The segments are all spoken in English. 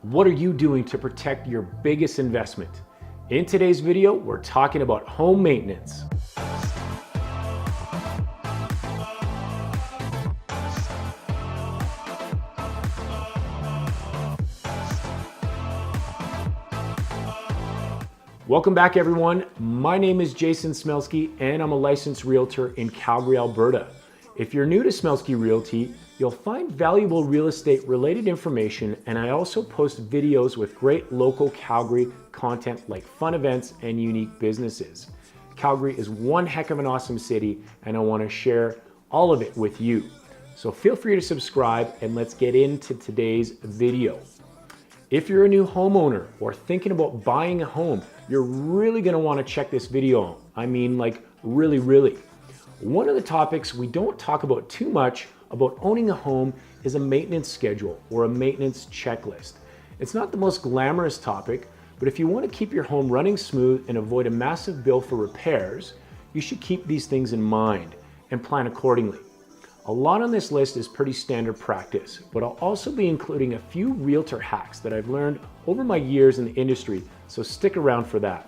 What are you doing to protect your biggest investment? In today's video, we're talking about home maintenance. Welcome back, everyone. My name is Jason Smylski, and I'm a licensed realtor in Calgary, Alberta. If you're new to Smylski Realty, you'll find valuable real estate related information, and I also post videos with great local Calgary content like fun events and unique businesses. Calgary is one heck of an awesome city, and I want to share all of it with you. So feel free to subscribe, and let's get into today's video. If you're a new homeowner or thinking about buying a home, you're really going to want to check this video out. I mean, like really. One of the topics we don't talk about too much about owning a home is a maintenance schedule or a maintenance checklist. It's not the most glamorous topic, but if you want to keep your home running smooth and avoid a massive bill for repairs, you should keep these things in mind and plan accordingly. A lot on this list is pretty standard practice, but I'll also be including a few realtor hacks that I've learned over my years in the industry, so stick around for that.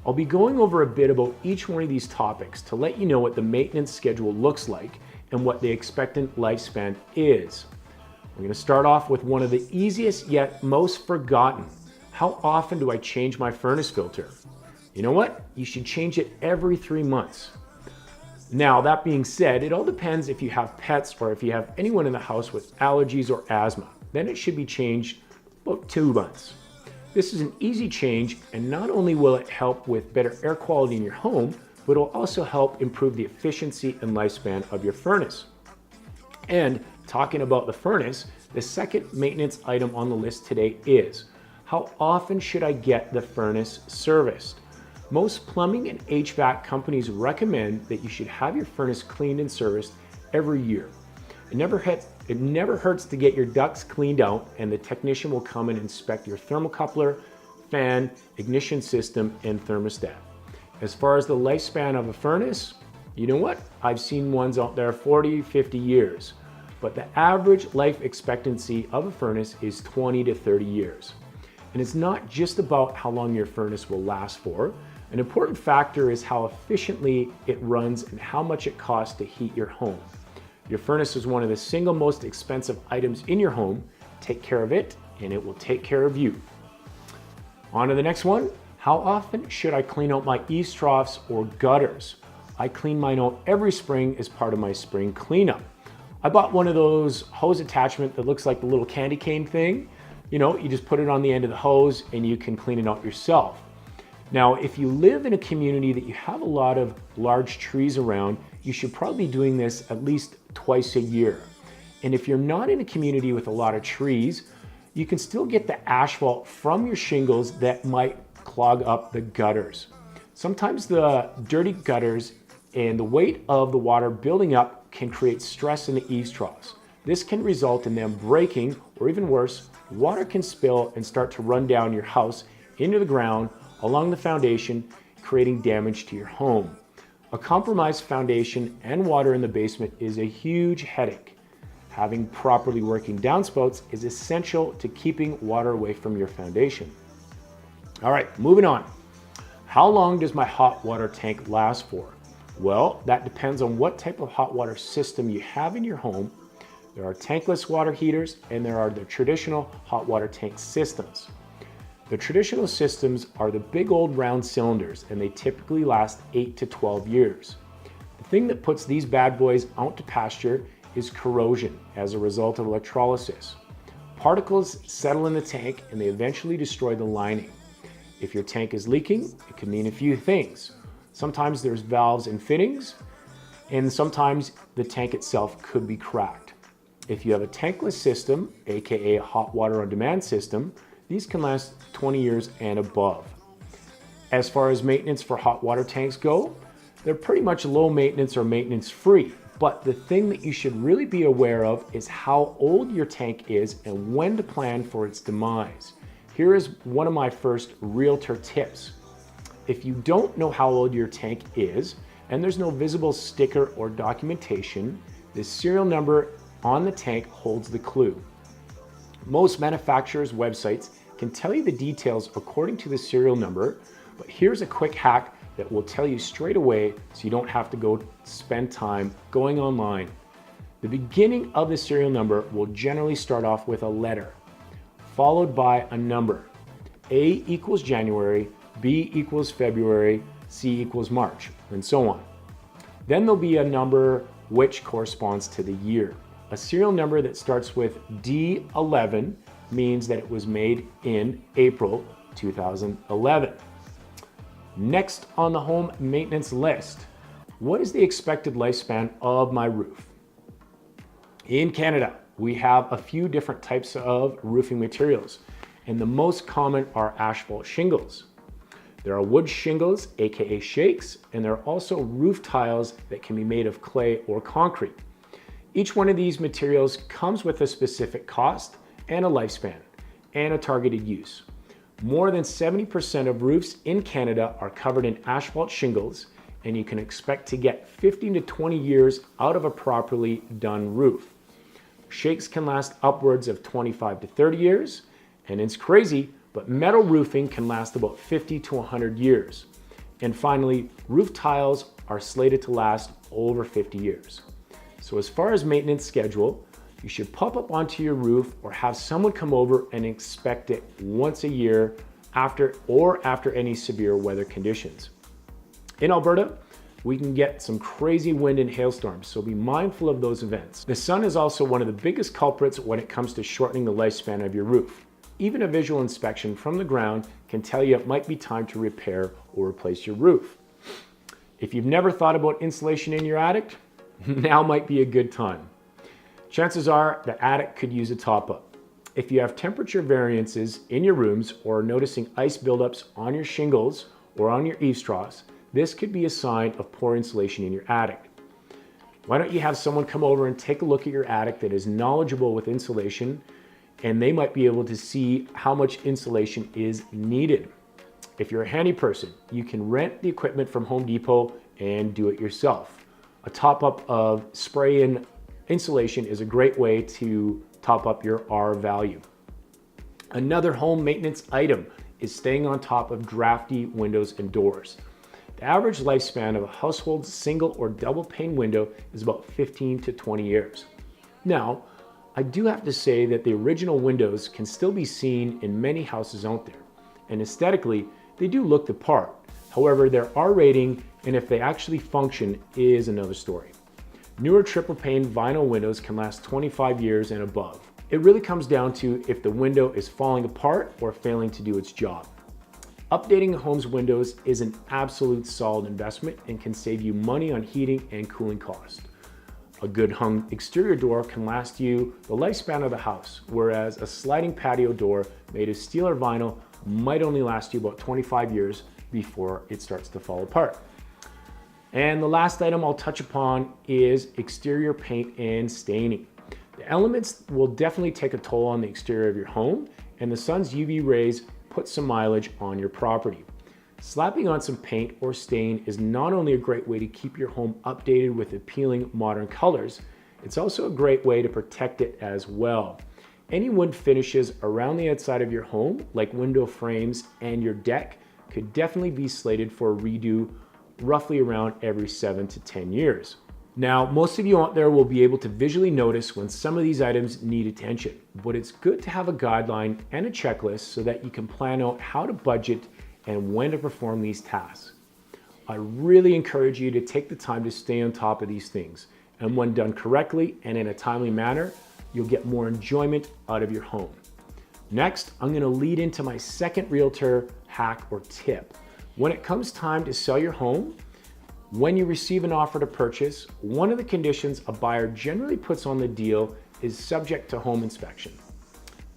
I'll be going over a bit about each one of these topics to let you know what the maintenance schedule looks like and what the expected lifespan is. We're going to start off with one of the easiest yet most forgotten. How often do I change my furnace filter? You know what? You should change it every 3 months. Now, that being said, it all depends if you have pets or if you have anyone in the house with allergies or asthma. Then it should be changed about 2 months. This is an easy change, and not only will it help with better air quality in your home, but it will also help improve the efficiency and lifespan of your furnace. And talking about the furnace, the second maintenance item on the list today is, how often should I get the furnace serviced? Most plumbing and HVAC companies recommend that you should have your furnace cleaned and serviced every year. It never hurts to get your ducts cleaned out, and the technician will come and inspect your thermocoupler, fan, ignition system, and thermostat. As far as the lifespan of a furnace, you know what? I've seen ones out there 40, 50 years, but the average life expectancy of a furnace is 20 to 30 years. And it's not just about how long your furnace will last for. An important factor is how efficiently it runs and how much it costs to heat your home. Your furnace is one of the single most expensive items in your home. Take care of it, and it will take care of you. On to the next one. How often should I clean out my eaves troughs or gutters? I clean mine out every spring as part of my spring cleanup. I bought one of those hose attachment that looks like the little candy cane thing. You know, you just put it on the end of the hose and you can clean it out yourself. Now, if you live in a community that you have a lot of large trees around, you should probably be doing this at least twice a year. And if you're not in a community with a lot of trees, you can still get the asphalt from your shingles that might clog up the gutters. Sometimes the dirty gutters and the weight of the water building up can create stress in the eaves troughs. This can result in them breaking, or even worse, water can spill and start to run down your house into the ground along the foundation, creating damage to your home. A compromised foundation and water in the basement is a huge headache. Having properly working downspouts is essential to keeping water away from your foundation. All right, moving on. How long does my hot water tank last for? Well, that depends on what type of hot water system you have in your home. There are tankless water heaters, and there are the traditional hot water tank systems. The traditional systems are the big old round cylinders, and they typically last 8 to 12 years. The thing that puts these bad boys out to pasture is corrosion as a result of electrolysis. Particles settle in the tank and they eventually destroy the lining. If your tank is leaking, it can mean a few things. Sometimes there's valves and fittings, and sometimes the tank itself could be cracked. If you have a tankless system, aka a hot water on demand system, these can last 20 years and above. As far as maintenance for hot water tanks go, they're pretty much low maintenance or maintenance free. But the thing that you should really be aware of is how old your tank is and when to plan for its demise. Here is one of my first realtor tips. If you don't know how old your tank is and there's no visible sticker or documentation, the serial number on the tank holds the clue. Most manufacturers' websites can tell you the details according to the serial number, but here's a quick hack that will tell you straight away so you don't have to go spend time going online. The beginning of the serial number will generally start off with a letter, followed by a number. A equals January, B equals February, C equals March, and so on. Then there'll be a number which corresponds to the year. A serial number that starts with D11 means that it was made in April 2011. Next on the home maintenance list, what is the expected lifespan of my roof? In Canada, we have a few different types of roofing materials, and the most common are asphalt shingles. There are wood shingles, aka shakes, and there are also roof tiles that can be made of clay or concrete. Each one of these materials comes with a specific cost and a lifespan and a targeted use. More than 70% of roofs in Canada are covered in asphalt shingles, and you can expect to get 15 to 20 years out of a properly done roof. Shakes can last upwards of 25 to 30 years, and it's crazy, but metal roofing can last about 50 to 100 years. And finally, roof tiles are slated to last over 50 years. So as far as maintenance schedule, you should pop up onto your roof or have someone come over and inspect it once a year after any severe weather conditions. In Alberta, we can get some crazy wind and hailstorms, so be mindful of those events. The sun is also one of the biggest culprits when it comes to shortening the lifespan of your roof. Even a visual inspection from the ground can tell you it might be time to repair or replace your roof. If you've never thought about insulation in your attic, now might be a good time. Chances are the attic could use a top-up. If you have temperature variances in your rooms or are noticing ice buildups on your shingles or on your eaves troughs, this could be a sign of poor insulation in your attic. Why don't you have someone come over and take a look at your attic that is knowledgeable with insulation, and they might be able to see how much insulation is needed. If you're a handy person, you can rent the equipment from Home Depot and do it yourself. A top-up of spray-in insulation is a great way to top up your R value. Another home maintenance item is staying on top of drafty windows and doors. The average lifespan of a household's single or double pane window is about 15 to 20 years. Now, I do have to say that the original windows can still be seen in many houses out there, and aesthetically, they do look the part. However, their R rating and if they actually function is another story. Newer triple pane vinyl windows can last 25 years and above. It really comes down to if the window is falling apart or failing to do its job. Updating a home's windows is an absolute solid investment and can save you money on heating and cooling costs. A good hung exterior door can last you the lifespan of the house, whereas a sliding patio door made of steel or vinyl might only last you about 25 years before it starts to fall apart. And the last item I'll touch upon is exterior paint and staining. The elements will definitely take a toll on the exterior of your home, and the sun's UV rays put some mileage on your property. Slapping on some paint or stain is not only a great way to keep your home updated with appealing modern colors, it's also a great way to protect it as well. Any wood finishes around the outside of your home, like window frames and your deck, could definitely be slated for a redo roughly around every 7 to 10 years. Now, most of you out there will be able to visually notice when some of these items need attention, but it's good to have a guideline and a checklist so that you can plan out how to budget and when to perform these tasks. I really encourage you to take the time to stay on top of these things, and when done correctly and in a timely manner, you'll get more enjoyment out of your home. Next, I'm going to lead into my second realtor hack or tip. When it comes time to sell your home, when you receive an offer to purchase, one of the conditions a buyer generally puts on the deal is subject to home inspection.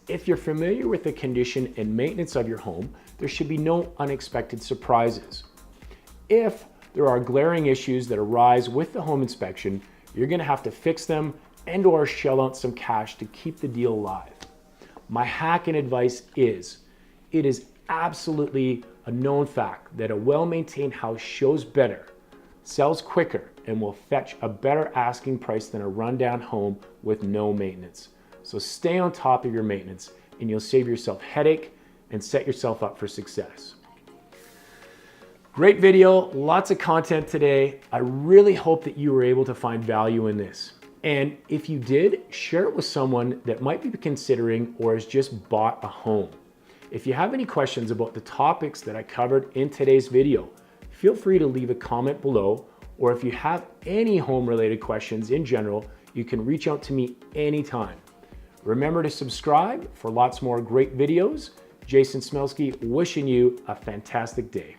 If you're familiar with the condition and maintenance of your home, there should be no unexpected surprises. If there are glaring issues that arise with the home inspection, you're going to have to fix them and or shell out some cash to keep the deal alive. My hack and advice is, it is absolutely a known fact that a well-maintained house shows better, sells quicker, and will fetch a better asking price than a rundown home with no maintenance. So stay on top of your maintenance and you'll save yourself headache and set yourself up for success. Great video, lots of content today. I really hope that you were able to find value in this. And if you did, share it with someone that might be considering or has just bought a home. If you have any questions about the topics that I covered in today's video, feel free to leave a comment below, or if you have any home-related questions in general, you can reach out to me anytime. Remember to subscribe for lots more great videos. Jason Smylski wishing you a fantastic day.